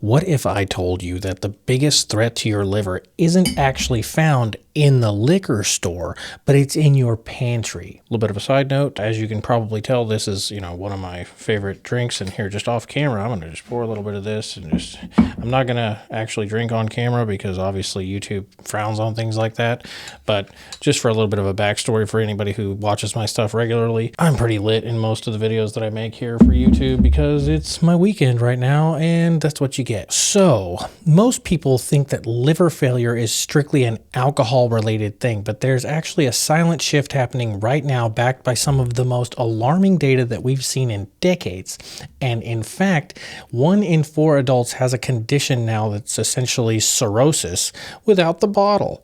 What if I told you that the biggest threat to your liver isn't actually found in the liquor store, but it's in your pantry? A little bit of a side note, as you can probably tell, this is, one of my favorite drinks, and here just off camera, I'm going to just pour a little bit of this and I'm not going to actually drink on camera because obviously YouTube frowns on things like that, but just for a little bit of a backstory for anybody who watches my stuff regularly, I'm pretty lit in most of the videos that I make here for YouTube because it's my weekend right now and that's what you get. So most people think that liver failure is strictly an alcohol related thing, but there's actually a silent shift happening right now backed by some of the most alarming data that we've seen in decades. And in fact, 1 in 4 adults has a condition now that's essentially cirrhosis without the bottle.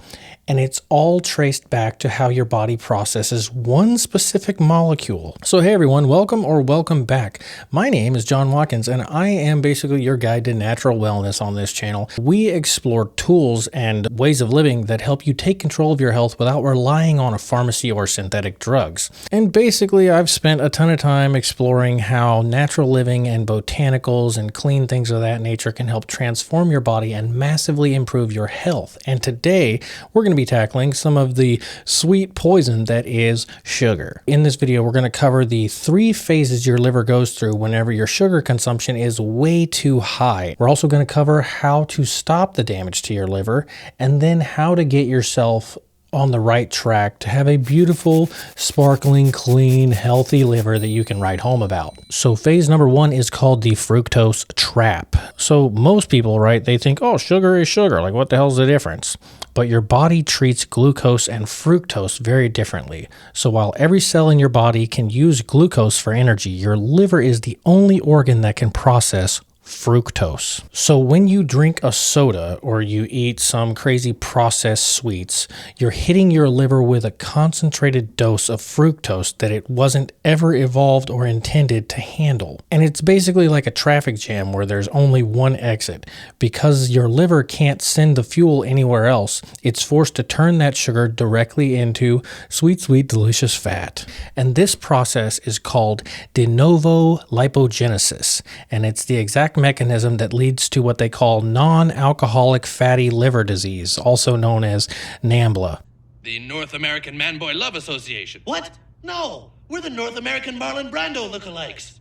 And it's all traced back to how your body processes one specific molecule. So hey everyone, welcome back. My name is John Watkins and I am basically your guide to natural wellness on this channel. We explore tools and ways of living that help you take control of your health without relying on a pharmacy or synthetic drugs. And basically I've spent a ton of time exploring how natural living and botanicals and clean things of that nature can help transform your body and massively improve your health. And today we're going to be tackling some of the sweet poison that is sugar. In this video, we're going to cover the 3 phases your liver goes through whenever your sugar consumption is way too high. We're also going to cover how to stop the damage to your liver and then how to get yourself on the right track to have a beautiful, sparkling, clean, healthy liver that you can write home about. So phase number 1 is called the fructose trap. So most people, right, they think, oh, sugar is sugar. Like, what the hell's the difference? But your body treats glucose and fructose very differently. So while every cell in your body can use glucose for energy, your liver is the only organ that can process fructose. So when you drink a soda or you eat some crazy processed sweets, you're hitting your liver with a concentrated dose of fructose that it wasn't ever evolved or intended to handle. And it's basically like a traffic jam where there's only one exit. Because your liver can't send the fuel anywhere else, it's forced to turn that sugar directly into sweet, delicious fat. And this process is called de novo lipogenesis, and it's the exact mechanism that leads to what they call non-alcoholic fatty liver disease, also known as NAFLD. The North American Man-Boy Love Association. What? No, we're the North American Marlon Brando lookalikes.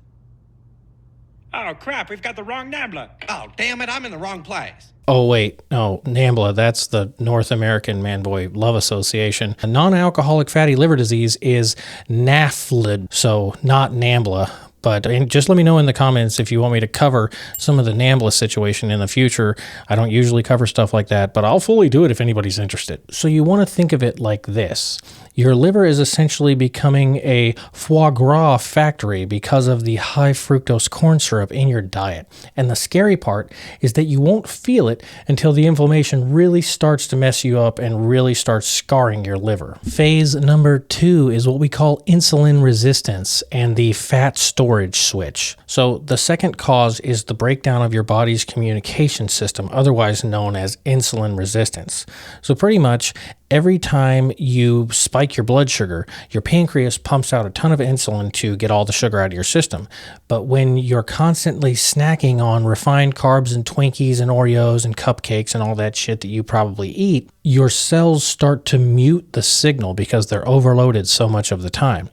Oh crap, we've got the wrong NAFLD. Oh, damn it, I'm in the wrong place. Oh wait, no, NAFLD, that's the North American Man-Boy Love Association. A non-alcoholic fatty liver disease is NAFLD, so not NAFLD. But just let me know in the comments if you want me to cover some of the NAFLD situation in the future. I don't usually cover stuff like that, but I'll fully do it if anybody's interested. So you want to think of it like this. Your liver is essentially becoming a foie gras factory because of the high fructose corn syrup in your diet. And the scary part is that you won't feel it until the inflammation really starts to mess you up and really starts scarring your liver. Phase number 2 is what we call insulin resistance and the fat storage switch. So the second cause is the breakdown of your body's communication system, otherwise known as insulin resistance. So pretty much every time you spike your blood sugar, your pancreas pumps out a ton of insulin to get all the sugar out of your system. But when you're constantly snacking on refined carbs and Twinkies and Oreos and cupcakes and all that shit that you probably eat, your cells start to mute the signal because they're overloaded so much of the time.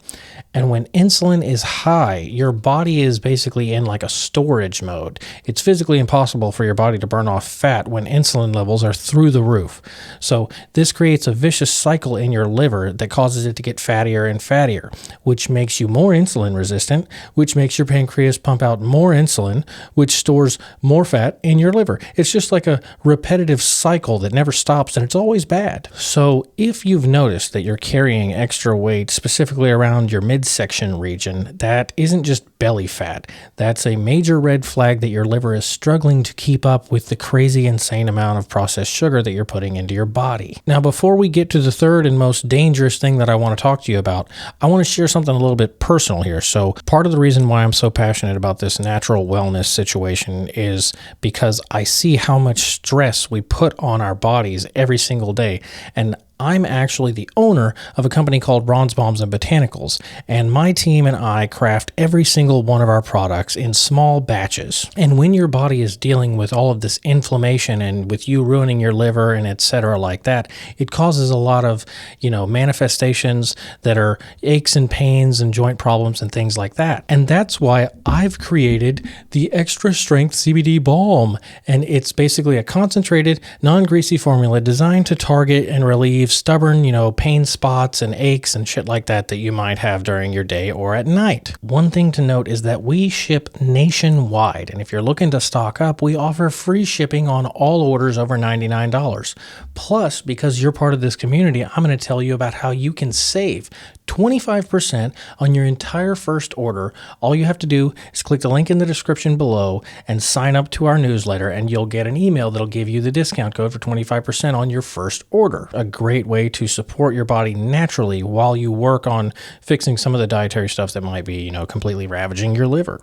And when insulin is high, your body is basically in like a storage mode. It's physically impossible for your body to burn off fat when insulin levels are through the roof. So this creates a vicious cycle in your liver that causes it to get fattier and fattier, which makes you more insulin resistant, which makes your pancreas pump out more insulin, which stores more fat in your liver. It's just like a repetitive cycle that never stops, and it's always bad. So if you've noticed that you're carrying extra weight, specifically around your midsection region, that isn't just belly fat. That's a major red flag that your liver is struggling to keep up with the crazy insane amount of processed sugar that you're putting into your body. Now, before we get to the third and most dangerous thing that I want to talk to you about, I want to share something a little bit personal here. So part of the reason why I'm so passionate about this natural wellness situation is because I see how much stress we put on our bodies every single day. And I'm actually the owner of a company called Bronze Bombs and Botanicals, and my team and I craft every single one of our products in small batches. And when your body is dealing with all of this inflammation and with you ruining your liver and etc. like that, it causes a lot of, manifestations that are aches and pains and joint problems and things like that. And that's why I've created the extra strength CBD balm. And it's basically a concentrated, non-greasy formula designed to target and relieve stubborn, pain spots and aches and shit like that you might have during your day or at night. One thing to note is that we ship nationwide. And if you're looking to stock up, we offer free shipping on all orders over $99. Plus, because you're part of this community, I'm going to tell you about how you can save 25% on your entire first order. All you have to do is click the link in the description below and sign up to our newsletter, and you'll get an email that'll give you the discount code for 25% on your first order. A great way to support your body naturally while you work on fixing some of the dietary stuff that might be, completely ravaging your liver.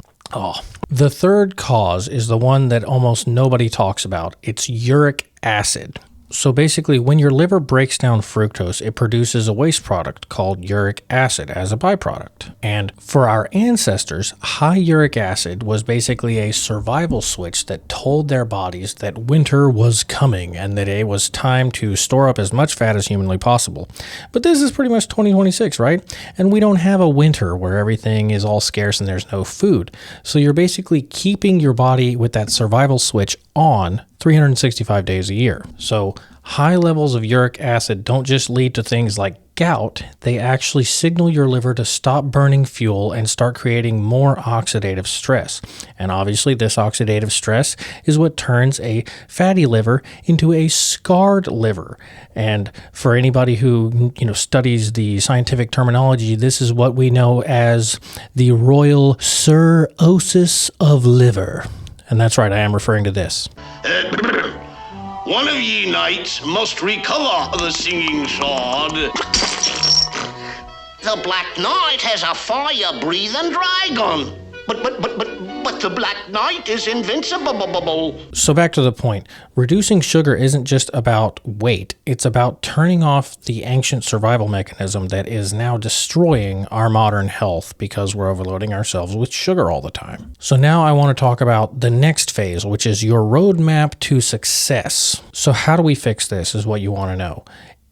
The third cause is the one that almost nobody talks about. It's uric acid. So basically, when your liver breaks down fructose, it produces a waste product called uric acid as a byproduct. And for our ancestors, high uric acid was basically a survival switch that told their bodies that winter was coming and that it was time to store up as much fat as humanly possible. But this is pretty much 2026, right? And we don't have a winter where everything is all scarce and there's no food. So you're basically keeping your body with that survival switch on 365 days a year. So high levels of uric acid don't just lead to things like gout, they actually signal your liver to stop burning fuel and start creating more oxidative stress. And obviously this oxidative stress is what turns a fatty liver into a scarred liver. And for anybody who, studies the scientific terminology, this is what we know as the royal cirrhosis of liver. And that's right, I am referring to this. One of ye knights must recover the singing sword. The Black Knight has a fire-breathing dragon. But the Black Knight is invincible. So back to the point. Reducing sugar isn't just about weight. It's about turning off the ancient survival mechanism that is now destroying our modern health because we're overloading ourselves with sugar all the time. So now I want to talk about the next phase, which is your roadmap to success. So how do we fix this is what you want to know.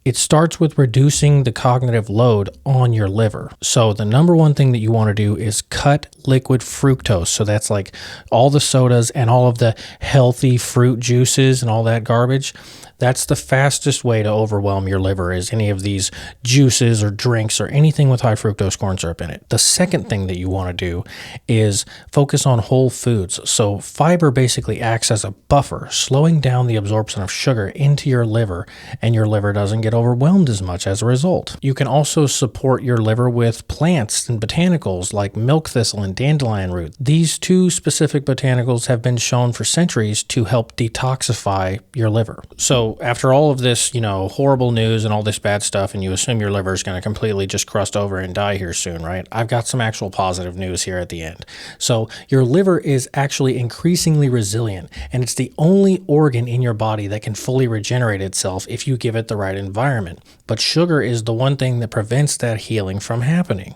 It starts with reducing the cognitive load on your liver. So the number one thing that you want to do is cut liquid fructose. So that's like all the sodas and all of the healthy fruit juices and all that garbage. That's the fastest way to overwhelm your liver, is any of these juices or drinks or anything with high fructose corn syrup in it. The second thing that you want to do is focus on whole foods. So fiber basically acts as a buffer, slowing down the absorption of sugar into your liver, and your liver doesn't get overwhelmed as much as a result. You can also support your liver with plants and botanicals like milk thistle and dandelion root. These two specific botanicals have been shown for centuries to help detoxify your liver. So after all of this, horrible news and all this bad stuff, and you assume your liver is going to completely just crust over and die here soon, right? I've got some actual positive news here at the end. So your liver is actually increasingly resilient, and it's the only organ in your body that can fully regenerate itself if you give it the right environment. But sugar is the one thing that prevents that healing from happening.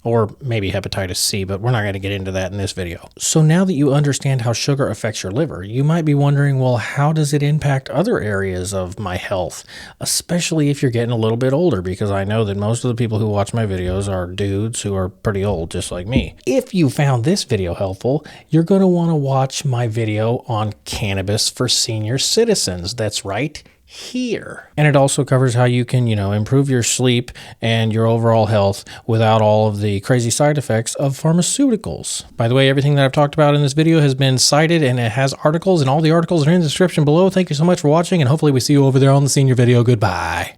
Or maybe hepatitis C, but we're not going to get into that in this video. So now that you understand how sugar affects your liver, you might be wondering, well, how does it impact other areas of my health? Especially if you're getting a little bit older, because I know that most of the people who watch my videos are dudes who are pretty old, just like me. If you found this video helpful, you're going to want to watch my video on cannabis for senior citizens. That's right, here. And it also covers how you can, improve your sleep and your overall health without all of the crazy side effects of pharmaceuticals. By the way, everything that I've talked about in this video has been cited, and it has articles, and all the articles are in the description below. Thank you so much for watching, and hopefully we see you over there on the senior video. Goodbye.